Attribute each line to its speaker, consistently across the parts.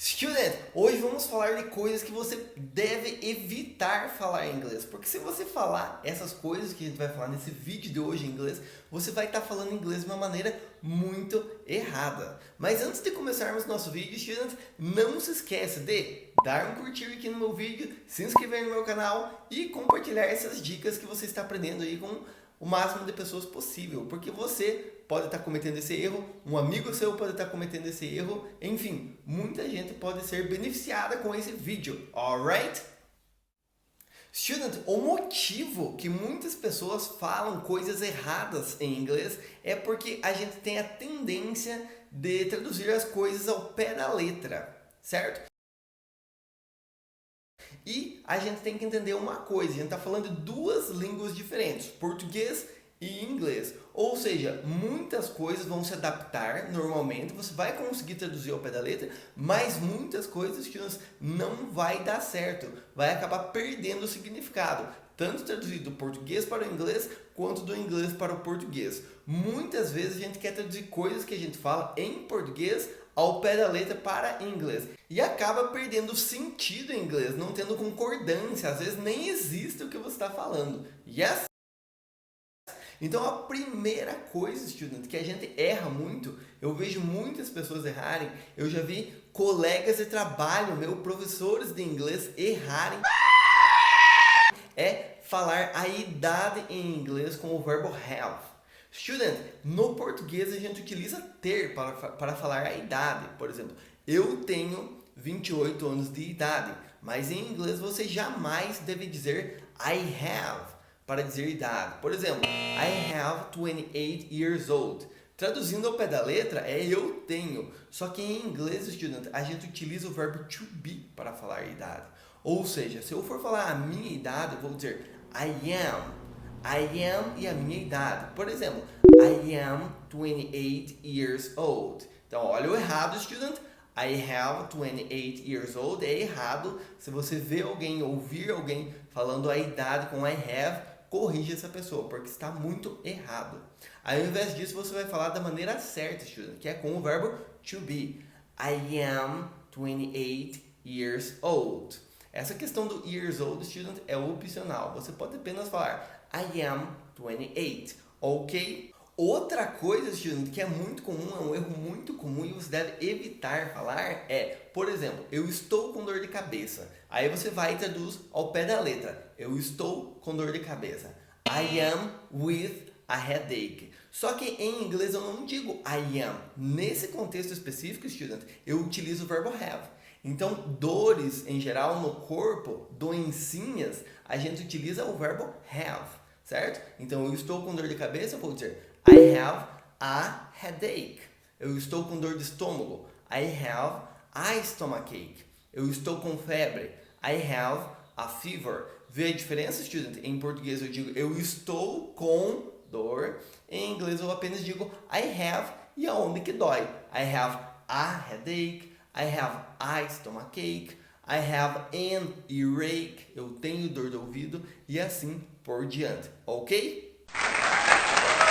Speaker 1: Student, hoje vamos falar de coisas que você deve evitar falar em inglês, porque se você falar essas coisas que a gente vai falar nesse vídeo de hoje em inglês, você vai estar falando inglês de uma maneira muito errada. Mas antes de começarmos nosso vídeo, Student, não se esqueça de dar um curtir aqui no meu vídeo, se inscrever no meu canal e compartilhar essas dicas que você está aprendendo aí com o máximo de pessoas possível, porque você pode estar cometendo esse erro, um amigo seu pode estar cometendo esse erro, enfim, muita gente pode ser beneficiada com esse vídeo, alright? Student, o motivo que muitas pessoas falam coisas erradas em inglês é porque a gente tem a tendência de traduzir as coisas ao pé da letra, certo? E a gente tem que entender uma coisa, a gente está falando de duas línguas diferentes, português e inglês. Ou seja, muitas coisas vão se adaptar normalmente, você vai conseguir traduzir ao pé da letra, mas muitas coisas que não vai dar certo, vai acabar perdendo o significado. Tanto traduzir do português para o inglês, quanto do inglês para o português. Muitas vezes a gente quer traduzir coisas que a gente fala em português ao pé da letra para inglês. E acaba perdendo sentido em inglês, não tendo concordância, às vezes nem existe o que você está falando. Yes? Então a primeira coisa, student, que a gente erra muito, eu vejo muitas pessoas errarem, eu já vi colegas de trabalho, professores de inglês errarem, é falar a idade em inglês com o verbo have. Student, no português a gente utiliza ter para falar a idade. Por exemplo, eu tenho 28 anos de idade, mas em inglês você jamais deve dizer I have para dizer idade. Por exemplo, I have 28 years old. Traduzindo ao pé da letra é eu tenho. Só que em inglês, student, a gente utiliza o verbo to be para falar a idade. Ou seja, se eu for falar a minha idade, eu vou dizer I am. I am e a minha idade. Por exemplo, I am 28 years old. Então, olha o errado, student. I have 28 years old é errado. Se você vê alguém, ouvir alguém falando a idade com I have, corrija essa pessoa, porque está muito errado. Ao invés disso, você vai falar da maneira certa, student, que é com o verbo to be. I am 28 years old. Essa questão do years old, student, é opcional. Você pode apenas falar I am 28, ok? Outra coisa, student, que é muito comum, é um erro muito comum e você deve evitar falar é, por exemplo, eu estou com dor de cabeça. Aí você vai e traduz ao pé da letra. Eu estou com dor de cabeça. I am with a headache. Só que em inglês eu não digo I am. Nesse contexto específico, student, eu utilizo o verbo have. Então, dores em geral no corpo, doencinhas, a gente utiliza o verbo have, certo? Então, eu estou com dor de cabeça, eu vou dizer I have a headache. Eu estou com dor de estômago. I have a stomachache. Eu estou com febre. I have a fever. Vê a diferença, student? Em português eu digo eu estou com dor. Em inglês eu apenas digo I have e aonde que dói. I have a headache. I have a stomachache. I have an earache. Eu tenho dor de ouvido e assim por diante. Ok?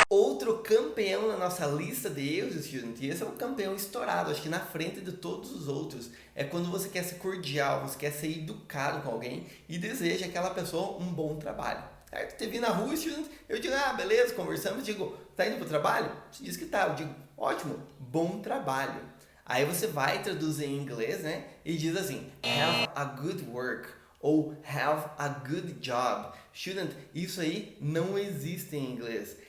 Speaker 1: Outro campeão na nossa lista de erros, student, e esse é um campeão estourado, acho que na frente de todos os outros, é quando você quer ser cordial, você quer ser educado com alguém e deseja aquela pessoa um bom trabalho. Certo? Te vi na rua, student, eu digo, beleza, conversamos, digo, tá indo pro trabalho? Você diz que tá, eu digo, ótimo, bom trabalho. Aí você vai traduzir em inglês, né, e diz assim, have a good work, ou have a good job. Student, isso aí não existe em inglês.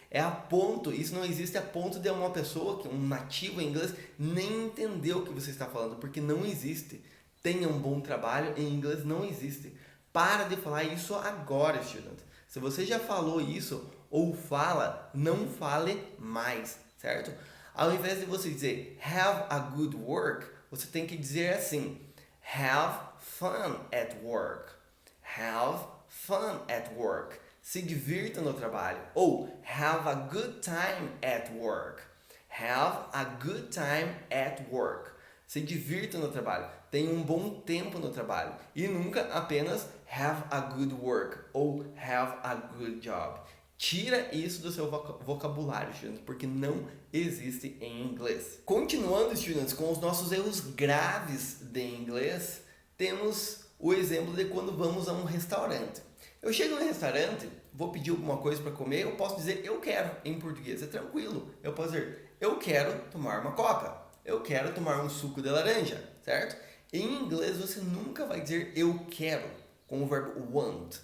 Speaker 1: Isso não existe a ponto de uma pessoa, que um nativo em inglês, nem entender o que você está falando, porque não existe. Tenha um bom trabalho, em inglês não existe. Para de falar isso agora, student. Se você já falou isso, ou fala, não fale mais, certo? Ao invés de você dizer have a good work, você tem que dizer assim, have fun at work. Have fun at work. Se divirta no trabalho. Ou have a good time at work. Have a good time at work. Se divirta no trabalho. Tenha um bom tempo no trabalho. E nunca apenas have a good work ou have a good job. Tira isso do seu vocabulário, estudantes, porque não existe em inglês. Continuando, estudantes, com os nossos erros graves de inglês, temos o exemplo de quando vamos a um restaurante. Eu chego no restaurante, vou pedir alguma coisa para comer, eu posso dizer eu quero em português, é tranquilo. Eu posso dizer eu quero tomar uma coca, eu quero tomar um suco de laranja, certo? Em inglês você nunca vai dizer eu quero com o verbo want.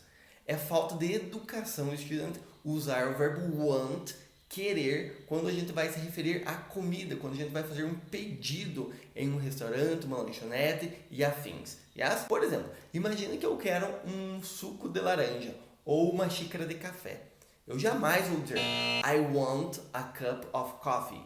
Speaker 1: É falta de educação, estudante, usar o verbo want, querer, quando a gente vai se referir à comida, quando a gente vai fazer um pedido em um restaurante, uma lanchonete e afins. Yes? Por exemplo, imagine que eu quero um suco de laranja ou uma xícara de café. Eu jamais vou dizer I want a cup of coffee.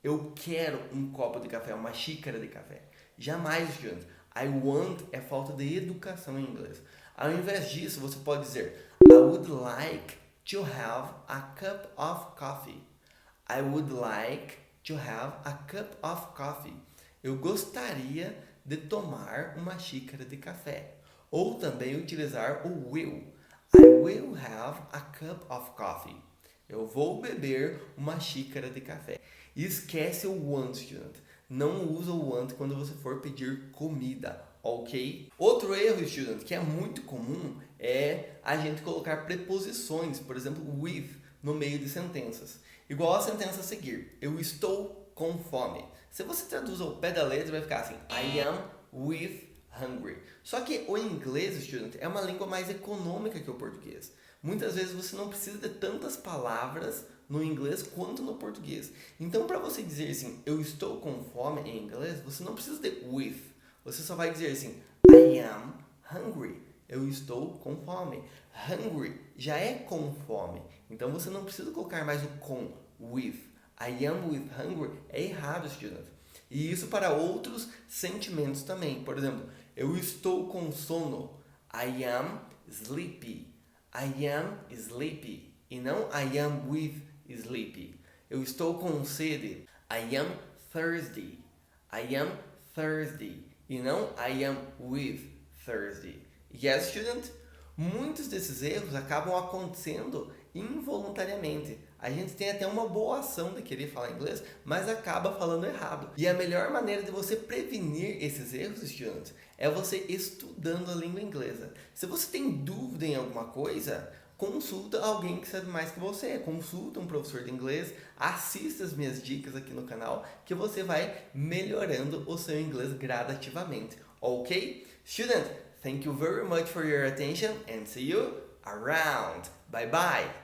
Speaker 1: Eu quero um copo de café, uma xícara de café. Jamais, estudante. I want é falta de educação em inglês. Ao invés disso, você pode dizer I would like to have a cup of coffee. I would like to have a cup of coffee. Eu gostaria de tomar uma xícara de café. Ou também utilizar o will. I will have a cup of coffee. Eu vou beber uma xícara de café. E esquece o want, student. Não usa o want quando você for pedir comida, ok? Outro erro, student, que é muito comum é a gente colocar preposições, por exemplo, with, no meio de sentenças. Igual a sentença a seguir, eu estou com fome. Se você traduz ao pé da letra, vai ficar assim, I am with hungry. Só que o inglês, student, é uma língua mais econômica que o português. Muitas vezes você não precisa de tantas palavras no inglês quanto no português. Então, para você dizer assim, eu estou com fome em inglês, você não precisa de with. Você só vai dizer assim, I am hungry. Eu estou com fome. Hungry já é com fome. Então, você não precisa colocar mais o com, with. I am with hungry é errado, student. E isso para outros sentimentos também. Por exemplo, eu estou com sono. I am sleepy. I am sleepy. E não I am with sleepy. Eu estou com sede. I am thirsty. I am thirsty. E não I am with thirsty. Yes, student? Muitos desses erros acabam acontecendo involuntariamente. A gente tem até uma boa ação de querer falar inglês, mas acaba falando errado. E a melhor maneira de você prevenir esses erros, estudantes, é você estudando a língua inglesa. Se você tem dúvida em alguma coisa, consulta alguém que sabe mais que você. Consulta um professor de inglês, assista as minhas dicas aqui no canal, que você vai melhorando o seu inglês gradativamente. Ok? Student, thank you very much for your attention and see you around. Bye bye!